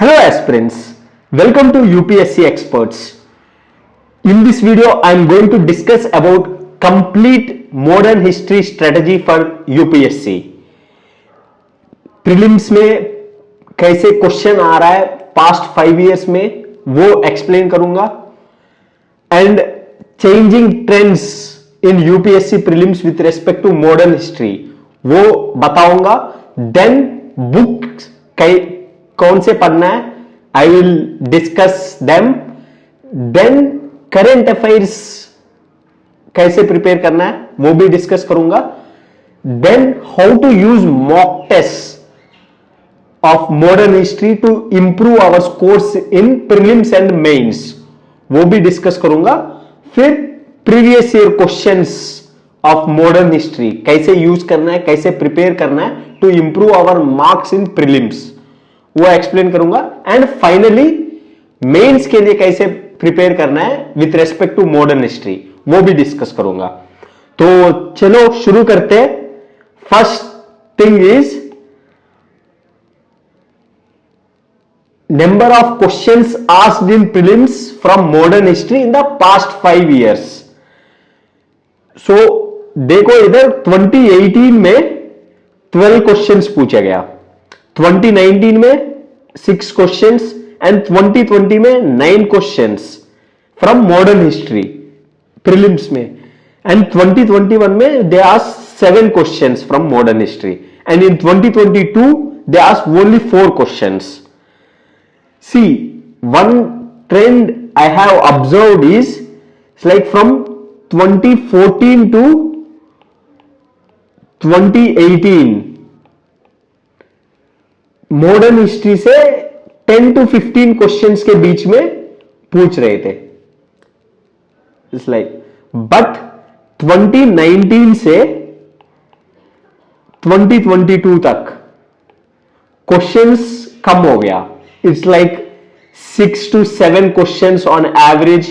Hello aspirants, welcome to UPSC Experts. In this video, I am going to discuss about complete modern history strategy for UPSC. Prelims में कैसे question आ रहा है past 5 years में वो explain करूंगा and changing trends in UPSC prelims with respect to modern history वो बताऊंगा. Then book कौन से पढ़ना है I will discuss them. Then current affairs कैसे प्रिपेयर करना है वो भी डिस्कस करूंगा. Then how to use mock test of modern history to improve our scores in prelims and mains वो भी डिस्कस करूंगा. फिर previous year questions of modern history कैसे यूज करना है, कैसे प्रिपेयर करना है to improve our marks in prelims वो एक्सप्लेन करूंगा. एंड फाइनली मेंस के लिए कैसे प्रिपेयर करना है with respect to modern history वो भी डिस्कस करूंगा. तो चलो शुरू करते हैं. First thing is number of questions asked in prelims from modern history in the past 5 years. So देखो इधर 2018 में 12 क्वेश्चंस पूछा गया, 2019 में 6 क्वेश्चंस एंड 2020 में 9 questions from modern history prelims में. एंड 2021 में they asked 7 questions from modern history and in 2022 they asked only 4 questions. See, one trend I have observed is it's like from 2014 to 2018 modern history से 10 to 15 questions के बीच में पूछ रहे थे. It's like but 2019 से 2022 तक questions कम हो गया. It's like 6 to 7 questions on average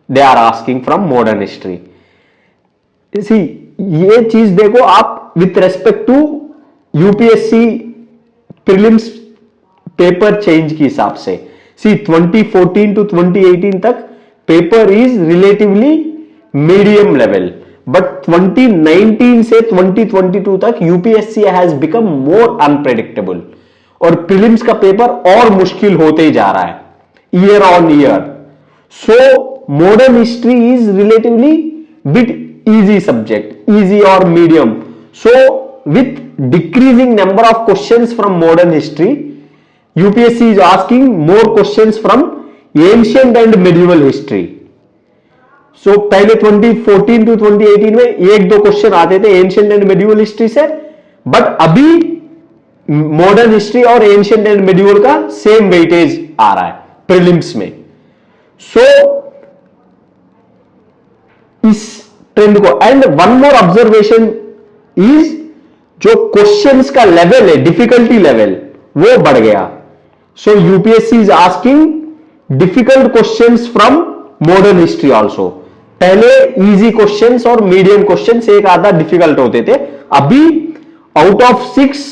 they are asking from modern history. See, ये चीज देखो आप with respect to UPSC prelims paper change के हिसाब से. See, 2014 to 2018 तक paper is relatively medium level, but 2019 से 2022 तक UPSC has become more unpredictable और प्रीलिम्स का पेपर और मुश्किल होते ही जा रहा है year on year. So modern history is relatively bit easy subject, easy और medium. So with decreasing number of questions from modern history UPSC is asking more questions from ancient and medieval history. So पहले 2014 to 2018 में एक दो question आते थे ancient and medieval history से, but अभी modern history और एंशिएंट एंड मेडिवल का सेम वेटेज आ रहा है प्रीलिम्स में. सो इस ट्रेंड को and one more observation is जो क्वेश्चंस का लेवल है, डिफिकल्टी लेवल वो बढ़ गया. So UPSC is asking difficult questions from modern history also. पहले इजी क्वेश्चंस और मीडियम क्वेश्चंस एक आधा डिफिकल्ट होते थे, अभी out of 6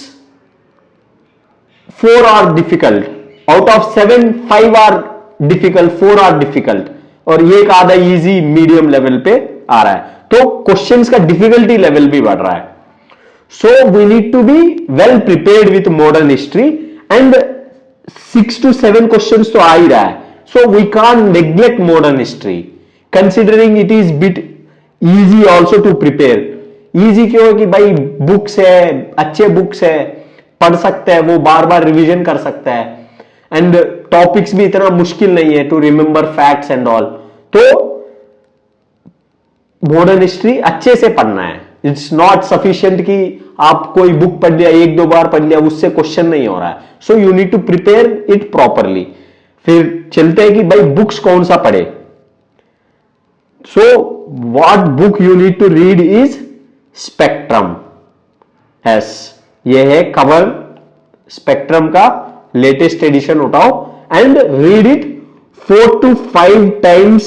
4 are difficult, out of 7 5 are difficult, 4 are difficult और एक आधा इजी मीडियम लेवल पे आ रहा है. तो क्वेश्चंस का डिफिकल्टी लेवल भी बढ़ रहा है. So we need to be well prepared with modern history and 6 to 7 questions तो आ ही रहा है. So we can't neglect modern history considering it is bit easy also to prepare. Easy क्यों है कि भाई बुक्स है, अच्छे बुक्स है, पढ़ सकते हैं, वो बार बार रिवीजन कर सकता है एंड टॉपिक्स भी इतना मुश्किल नहीं है to remember facts and all. तो मॉडर्न हिस्ट्री अच्छे से पढ़ना है. इट्स नॉट सफिशिएंट कि आप कोई बुक पढ़ लिया, एक दो बार पढ़ लिया, उससे क्वेश्चन नहीं हो रहा है. So you need to prepare it properly. फिर चलते हैं कि भाई बुक्स कौन सा पढ़े. So what book you need to read is spectrum. Yes, ये है कवर स्पेक्ट्रम का लेटेस्ट एडिशन उठाओ and read it 4 to 5 times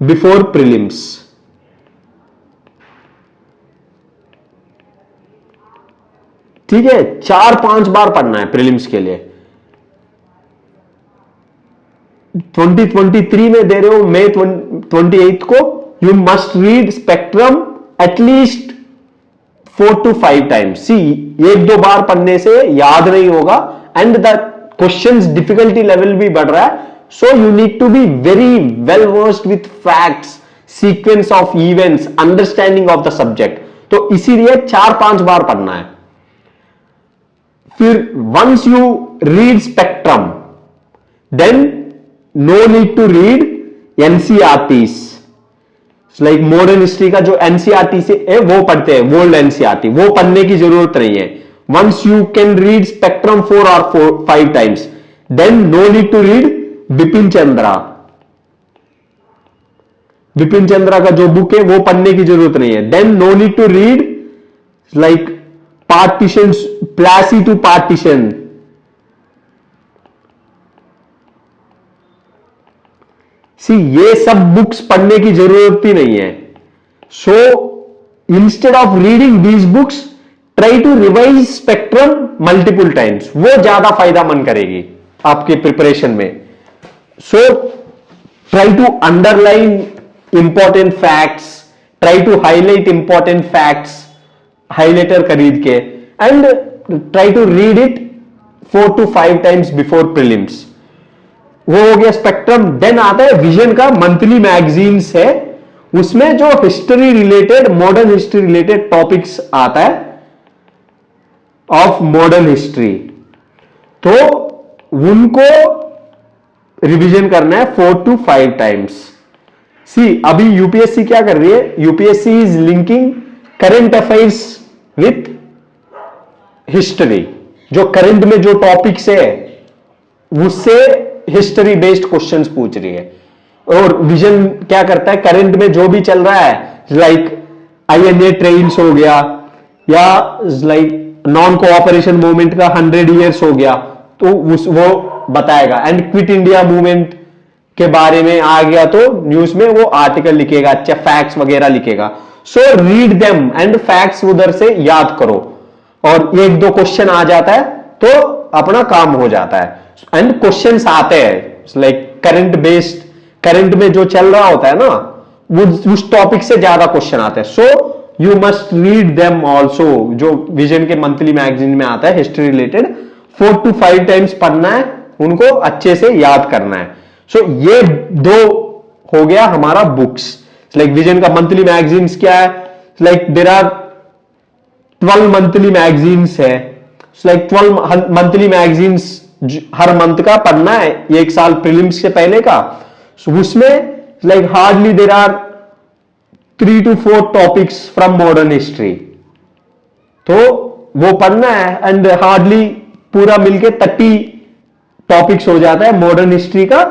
before prelims. ठीक है, 4-5 बार पढ़ना है प्रीलिम्स के लिए. 2023 में दे रहे हो मई 28 को, you must read Spectrum at least 4 to 5 times. See, एक दो बार पढ़ने से याद नहीं होगा, and the questions difficulty level भी बढ़ रहा है। So you need to be very well versed with facts, sequence of events, understanding of the subject. तो इसीलिए 4-5 बार पढ़ना है। फिर once you read Spectrum, then no need to read NCERTs. Like modern history का जो एनसीईआरटी से है वो पढ़ते हैं, वर्ल्ड एनसीईआरटी, वो पढ़ने की जरूरत नहीं है। Once you can read spectrum 4 or 5 times, then no need to read Bipin Chandra. Bipin Chandra का जो बुक है वो पढ़ने की जरूरत नहीं है। Then no need to read like partition, Plassey to partition. See, ये सब बुक्स पढ़ने की जरूरत ही नहीं है। So instead of reading these books, try to revise spectrum multiple times, वो ज्यादा फायदा मंद करेगी आपके प्रिपरेशन में। So try to underline important facts, try to highlight important facts highlighter खरीद के, and try to read it 4 to 5 times before prelims. वो हो गया स्पेक्ट्रम। देन आता है विजन का मंथली मैगजीन्स है, उसमें जो history related, modern history related topics आता है ऑफ मॉडर्न हिस्ट्री, तो उनको रिवीजन करना है 4 to 5 टाइम्स। सी, अभी यूपीएससी क्या कर रही है, UPSC is linking current affairs with history. जो करंट में जो टॉपिक्स है उससे हिस्ट्री बेस्ड क्वेश्चंस पूछ रही है। और विजन क्या करता है, करंट में जो भी चल रहा है, लाइक आईएनए ट्रेन्स हो गया, या लाइक नॉन कोऑपरेशन मूवमेंट का 100 ईयर्स हो गया, तो वो बताएगा। एंड क्विट इंडिया मूवमेंट के बारे में आ गया तो न्यूज में वो आर्टिकल लिखेगा, अच्छा फैक्ट्स वगैरह लिखेगा। So read them and facts उधर से याद करो, और एक दो क्वेश्चन आ जाता है तो अपना काम हो जाता है। एंड क्वेश्चंस आते हैं लाइक करंट बेस्ड, करंट में जो चल रहा होता है ना, उस टॉपिक से ज्यादा क्वेश्चन आते हैं। So you must read them also, जो विजन के मंथली मैगजीन में आता है हिस्ट्री रिलेटेड, 4 to 5 टाइम्स पढ़ना है, उनको अच्छे से याद करना है। सो ये दो हो गया हमारा बुक्स। लाइक विजन का मंथली मैगजीन्स क्या है, like there are 12 monthly magazines है, लाइक 12 मंथली मैगजीन्स हर मंथ का पढ़ना है, एक साल प्रीलिम्स से पहले का। उसमें like hardly there are 3 to 4 topics from modern history, तो वो पढ़ना है। एंड हार्डली पूरा मिलके 30 टॉपिक्स हो जाता है मॉडर्न हिस्ट्री का।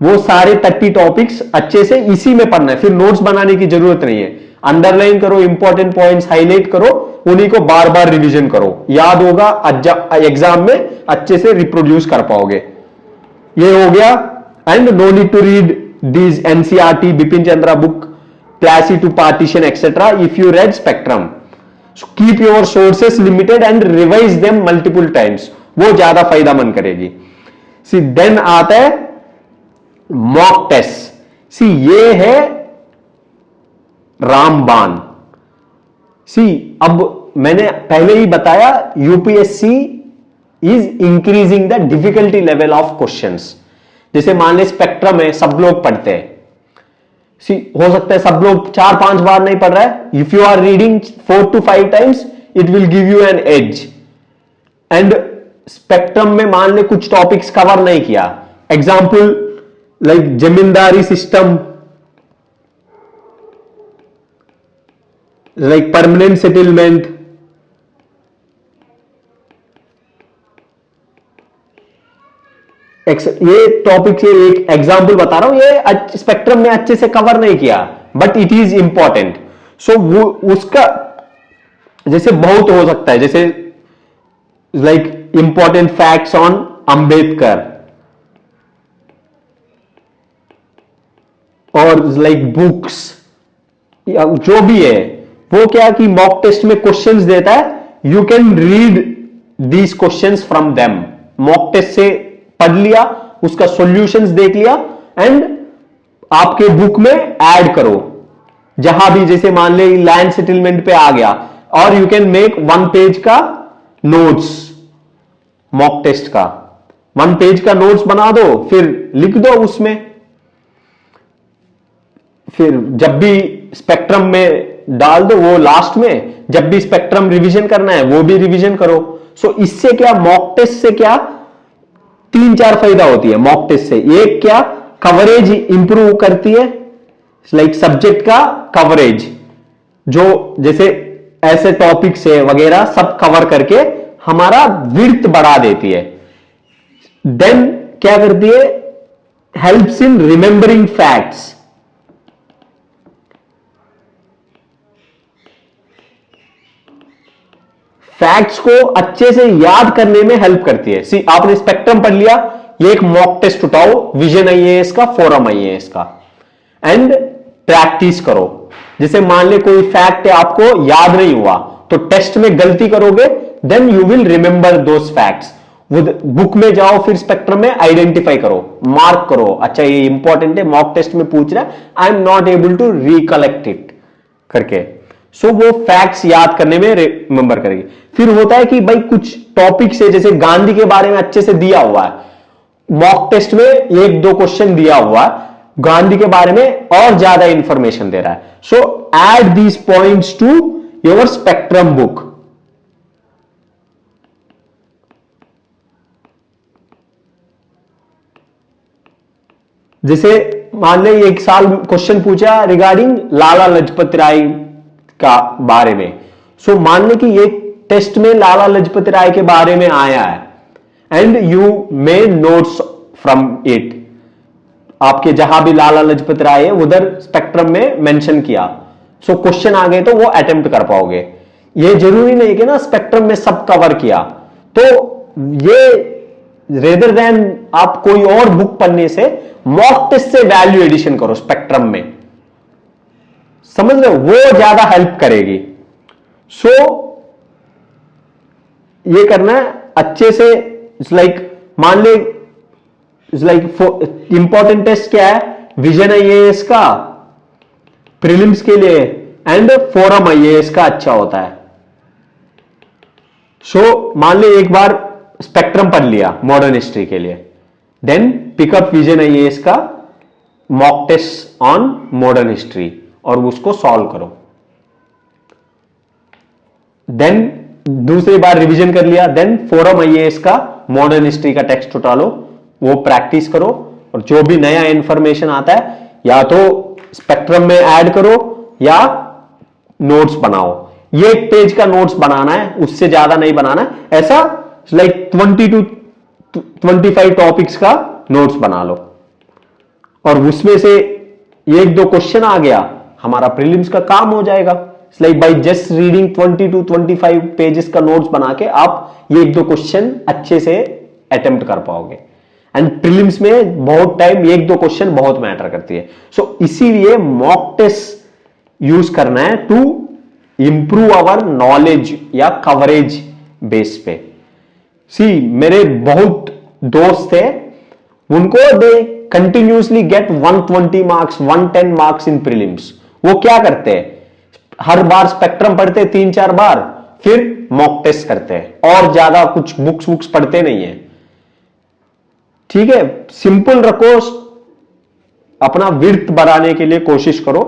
वो सारे 30 टॉपिक्स अच्छे से इसी में पढ़ना है, फिर नोट्स बनाने की जरूरत नहीं है। अंडरलाइन करो, इंपॉर्टेंट पॉइंट्स हाईलाइट करो, उन्हीं को बार बार रिवीजन करो, याद होगा, एग्जाम में अच्छे से रिप्रोड्यूस कर पाओगे। ये हो गया। And no need to read these NCERT, Bipin Chandra book, Plassey to partition etcetera if you read spectrum. Keep your sources limited and revise them multiple times, वो ज्यादा फायदा मंद करेगी। सी, देन आता है मॉक टेस्ट। सी, ये है रामबाण। सी, अब मैंने पहले ही बताया UPSC is increasing the difficulty level of questions. जैसे मान ले स्पेक्ट्रम है, सब लोग पढ़ते हैं। सी, हो सकता है सब लोग 4-5 बार नहीं पढ़ रहा है। If you are reading 4 to 5 times, it will give you an edge. And spectrum में मान ले कुछ टॉपिक्स कवर नहीं किया, example like zamindari system, like permanent settlement, ये टॉपिक से एक एग्जाम्पल बता रहा हूं, ये स्पेक्ट्रम में अच्छे से कवर नहीं किया, बट इट इज इंपॉर्टेंट। सो वो उसका जैसे बहुत हो सकता है, जैसे like important facts on Ambedkar, और लाइक बुक्स, जो भी है वो क्या कि मॉक टेस्ट में क्वेश्चंस देता है, you can read these questions from them. Mock test से पढ़ लिया, उसका सॉल्यूशंस देख लिया एंड आपके बुक में ऐड करो। जहां भी जैसे मान ले लैंड सेटलमेंट पे आ गया, और यू कैन मेक 1 पेज का नोट्स, मॉक टेस्ट का 1 पेज का नोट्स बना दो, फिर लिख दो उसमें। फिर जब भी स्पेक्ट्रम में डाल दो वो लास्ट में, जब भी स्पेक्ट्रम रिवीजन करना है वो भी रिवीजन करो। सो इससे क्या, मॉक टेस्ट से क्या 3-4 फायदा होती है मॉक टेस्ट से। एक क्या, कवरेज इंप्रूव करती है, लाइक सब्जेक्ट का कवरेज, जो जैसे ऐसे टॉपिक्स है वगैरह सब कवर करके हमारा विड्थ बढ़ा देती है। देन क्या करती है, helps in remembering facts. Facts को अच्छे से याद करने में हेल्प करती है। सी आपने स्पेक्ट्रम पढ़ लिया, ये एक मॉक टेस्ट उठाओ विजन आईएएस का, फोरम आईएएस का, एंड प्रैक्टिस करो। जैसे मान ले कोई फैक्ट है आपको याद नहीं हुआ, तो टेस्ट में गलती करोगे, then you will remember those facts. Book में जाओ, फिर स्पेक्ट्रम में आइडेंटिफाई करो, मार्क करो, अच्छा ये इंपॉर्टेंट है, मॉक टेस्ट में पूछ रहा है, I am not able to recollect it करके। सो वो फैक्ट्स याद करने में रिमेंबर करेगी। फिर होता है कि भाई कुछ टॉपिक से, जैसे गांधी के बारे में अच्छे से दिया हुआ है, मॉक टेस्ट में 1-2 क्वेश्चन दिया हुआ है गांधी के बारे में, और ज्यादा इंफॉर्मेशन दे रहा है। So add these points to your spectrum book. जैसे मान ले एक साल क्वेश्चन पूछा रिगार्डिंग लाला लजपत राय का बारे में। सो मान ले कि ये टेस्ट में लाला लजपत राय के बारे में आया है and you may notes from it. आपके जहां भी लाला लजपत राय है उधर स्पेक्ट्रम में मेंशन किया, सो क्वेश्चन आ गए तो वो अटेम्प्ट कर पाओगे। ये जरूरी नहीं कि ना स्पेक्ट्रम में सब कवर किया, तो ये रेदर देन आप कोई और बुक पढ़ने से मॉक टेस्ट से वैल्यू एडिशन करो स्पेक्ट्रम में, समझ रहे हो, वो ज्यादा हेल्प करेगी। सो ये करना है अच्छे से। लाइक मान ले लाइक इंपॉर्टेंट टेस्ट क्या है, विजन आईएएस का प्रीलिम्स के लिए, एंड फोरम आईएएस का अच्छा होता है। सो मान ले एक बार स्पेक्ट्रम पढ़ लिया मॉडर्न हिस्ट्री के लिए, देन पिकअप विजन आईएएस का mock test on modern history और उसको सॉल्व करो। देन दूसरी बार रिवीजन कर लिया, देन फोरम आईएएस का मॉडर्न हिस्ट्री का टेक्स्ट उठा लो, वो प्रैक्टिस करो, और जो भी नया इंफॉर्मेशन आता है या तो स्पेक्ट्रम में ऐड करो या नोट्स बनाओ। ये 1 पेज का नोट्स बनाना है, उससे ज्यादा नहीं बनाना है। ऐसा लाइक 20 to 25 टॉपिक्स का नोट्स बना लो, और उसमें से 1-2 क्वेश्चन आ गया, हमारा प्रीलिम्स का काम हो जाएगा। Like by just reading 20 to 25 pages का नोट्स बना के आप ये 1-2 क्वेश्चन अच्छे से अटेम्प्ट कर पाओगे। एंड प्रीलिम्स में बहुत टाइम 1-2 क्वेश्चन बहुत मैटर करती है। सो इसीलिए मॉक टेस्ट यूज करना है टू इंप्रूव आवर नॉलेज या कवरेज बेस पे। सी मेरे बहुत दोस्त थे, उनको they continuously get 120 marks 110 marks in prelims. वो क्या करते हैं, हर बार स्पेक्ट्रम पढ़ते 3-4 बार, फिर मॉक टेस्ट करते हैं, और ज्यादा कुछ बुक्स पढ़ते नहीं है। ठीक है, सिंपल रखो, अपना विड्थ बढ़ाने के लिए कोशिश करो,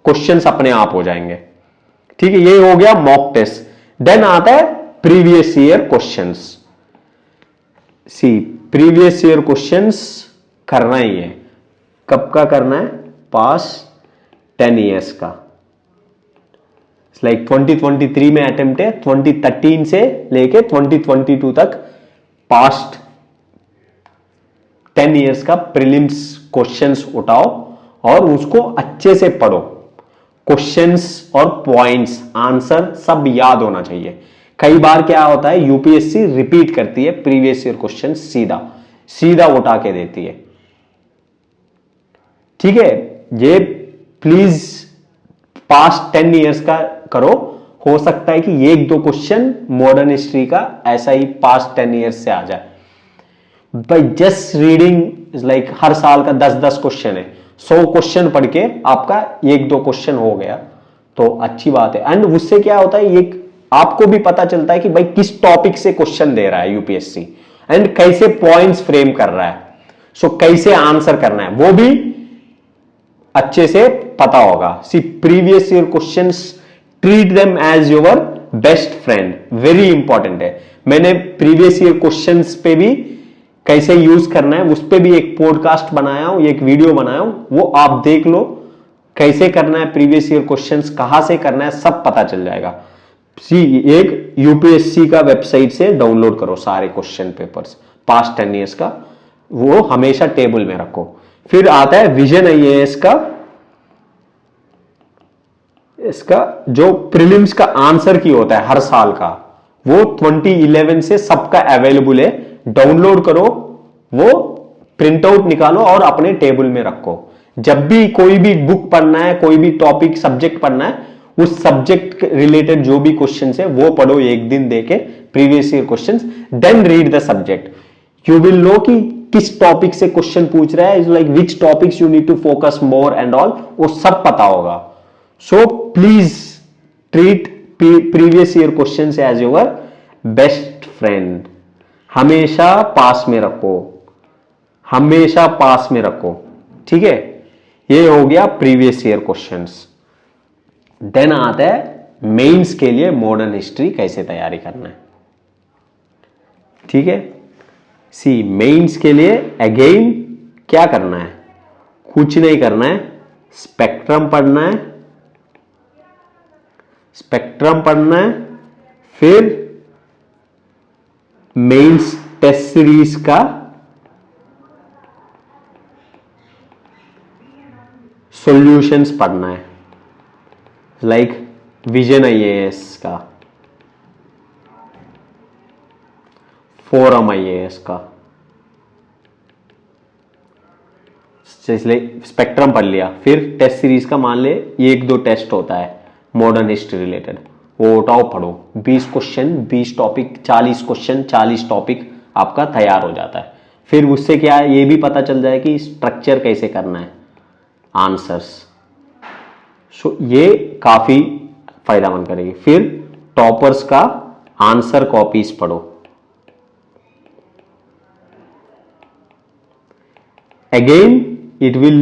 क्वेश्चंस अपने आप हो जाएंगे। ठीक है, ये हो गया मॉक टेस्ट। देन आता है प्रीवियस ईयर क्वेश्चंस। सी प्रीवियस ईयर क्वेश्चंस करना ही है। कब का करना है, पास 10 ईयर्स का। लाइक 2023 में अटेम्प्ट है, 2013 से लेके 2022 तक पास्ट 10 ईयर्स का प्रीलिम्स क्वेश्चंस उठाओ और उसको अच्छे से पढ़ो। क्वेश्चंस और पॉइंट्स आंसर सब याद होना चाहिए। कई बार क्या होता है, यूपीएससी रिपीट करती है प्रीवियस ईयर क्वेश्चन, सीधा उठा के देती है। ठीक है, ये प्लीज पास्ट 10 ईयर्स का करो। हो सकता है कि 1-2 क्वेश्चन मॉडर्न हिस्ट्री का ऐसा ही पास्ट 10 ईयर्स से आ जाए। बाय जस्ट रीडिंग लाइक हर साल का 10-10 क्वेश्चन है, 100 क्वेश्चन पढ़ के आपका 1-2 क्वेश्चन हो गया तो अच्छी बात है। एंड उससे क्या होता है, ये आपको भी पता चलता है कि भाई किस टॉपिक से क्वेश्चन दे रहा है यूपीएससी एंड कैसे पॉइंट्स फ्रेम कर रहा है, सो कैसे आंसर करना है वो भी अच्छे से पता होगा। See previous year questions, treat them as your best friend, very important है। मैंने प्रीवियस ईयर क्वेश्चंस पे भी कैसे यूज करना है उस पे भी एक पॉडकास्ट बनाया हूं, एक वीडियो बनाया हूं, वो आप देख लो। कैसे करना है प्रीवियस ईयर क्वेश्चंस, कहां से करना है, सब पता चल जाएगा। सी एक यूपीएससी का वेबसाइट से डाउनलोड करो सारे क्वेश्चन पेपर्स पास्ट 10 ईयर्स का, वो हमेशा टेबल में रखो। फिर आता है विजन आईएएस का, इसका जो प्रीलिम्स का आंसर की होता है हर साल का, वो 2011 से सबका अवेलेबल है, डाउनलोड करो, वो प्रिंट आउट निकालो और अपने टेबल में रखो। जब भी कोई भी बुक पढ़ना है, कोई भी टॉपिक सब्जेक्ट पढ़ना है, उस सब्जेक्ट रिलेटेड जो भी क्वेश्चंस है वो पढ़ो एक दिन देके, previous year questions, then read the subject. You will know कि किस टॉपिक से क्वेश्चन पूछ रहा है, like which topics you need to focus more and all, वो सब पता होगा। So please treat previous year questions as your best friend. हमेशा पास में रखो, हमेशा पास में रखो, ठीक है। ये हो गया प्रीवियस ईयर क्वेश्चंस। देन आता है मेंस के लिए मॉडर्न हिस्ट्री कैसे तैयारी करना है, ठीक है। सी मेंस के लिए अगेन क्या करना है, कुछ नहीं करना है, स्पेक्ट्रम पढ़ना है, स्पेक्ट्रम पढ़ना है, फिर मेंस टेस्ट सीरीज का सॉल्यूशंस पढ़ना है, लाइक विजन आईएएस का, फोरम आईएएस का, इसलिए स्पेक्ट्रम पढ़ लिया। फिर टेस्ट सीरीज का मान ले 1-2 टेस्ट होता है मॉडर्न हिस्ट्री रिलेटेड, वो उठाओ पढ़ो, 20 क्वेश्चन 20 टॉपिक, 40 क्वेश्चन 40 टॉपिक आपका तैयार हो जाता है। फिर उससे क्या है, ये भी पता चल जाए कि स्ट्रक्चर कैसे करना है आंसर्स, सो ये काफी फायदामंद करेगी। फिर टॉपर्स का आंसर कॉपीज पढ़ो, again it will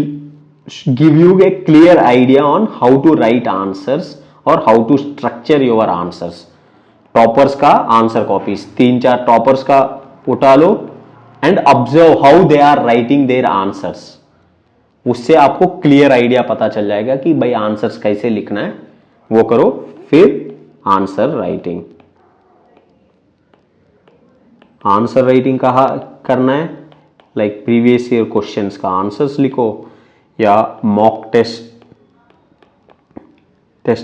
give you a clear idea on how to write answers or how to structure your answers। Toppers का आंसर कॉपीज 3-4 टॉपर्स का उठा लो and observe how they are writing their answers, उससे आपको clear idea पता चल जाएगा कि भाई आंसर्स कैसे लिखना है, वो करो। फिर आंसर राइटिंग, आंसर राइटिंग कहाँ करना है, लाइक प्रीवियस ईयर क्वेश्चंस का आंसर्स लिखो, या मॉक टेस्ट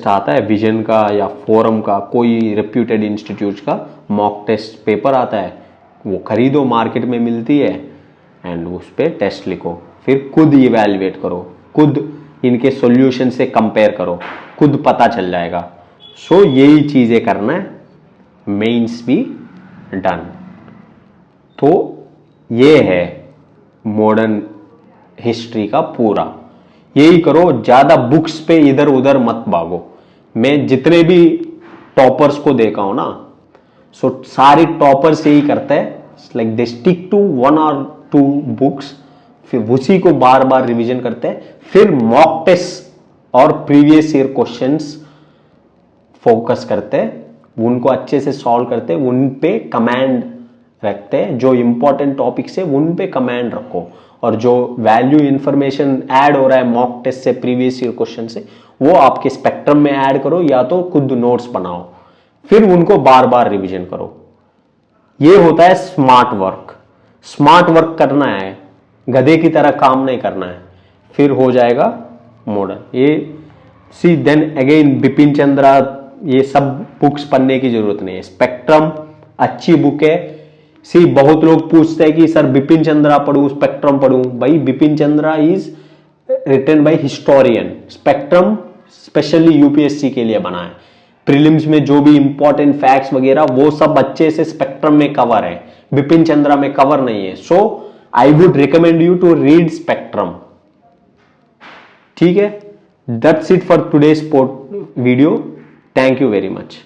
आता है विजन का या फोरम का, कोई रेप्यूटेड इंस्टीट्यूट का मॉक टेस्ट पेपर आता है, वो खरीदो, मार्केट में मिलती है, एंड उस पर टेस्ट लिखो। फिर खुद इवैल्यूएट करो, खुद इनके सॉल्यूशन से कंपेयर करो, खुद पता चल जाएगा। सो यही चीजें करना है, मेंस भी डन। तो ये है मॉडर्न हिस्ट्री का पूरा, यही करो, ज्यादा बुक्स पे इधर उधर मत भागो। मैं जितने भी टॉपर्स को देखा हूं ना, सो सारे टॉपर्स यही करते हैं, like they stick to 1 or 2 books, फिर उसी को बार बार रिवीजन करते हैं, फिर मॉक टेस्ट और प्रीवियस ईयर क्वेश्चंस फोकस करते हैं, उनको अच्छे से सॉल्व करते हैं, उन पे कमांड रखते हैं, जो इंपॉर्टेंट टॉपिक्स है उन पे कमांड रखो, और जो वैल्यू इंफॉर्मेशन ऐड हो रहा है मॉक टेस्ट से, प्रीवियस ईयर क्वेश्चन से, वो आपके स्पेक्ट्रम में ऐड करो या तो खुद नोट्स बनाओ, फिर उनको बार बार रिवीजन करो। ये होता है स्मार्ट वर्क। स्मार्ट वर्क करना है, गधे की तरह काम नहीं करना है, फिर हो जाएगा मॉडर्न। ये सी देन अगेन बिपिन चंद्रा, ये सब बुक्स पढ़ने की जरूरत नहीं है, स्पेक्ट्रम अच्छी बुक है। सी बहुत लोग पूछते हैं कि सर बिपिन चंद्रा पढ़ूं स्पेक्ट्रम पढ़ूं, भाई Bipin Chandra is written by historian, spectrum specially UPSC के लिए बना है। प्रीलिम्स में जो भी इंपॉर्टेंट फैक्ट्स वगैरह वो सब अच्छे से स्पेक्ट्रम में कवर है, बिपिन चंद्रा में कवर नहीं है। So I would recommend you to read spectrum. ठीक है, that's it for today's video. Thank you very much.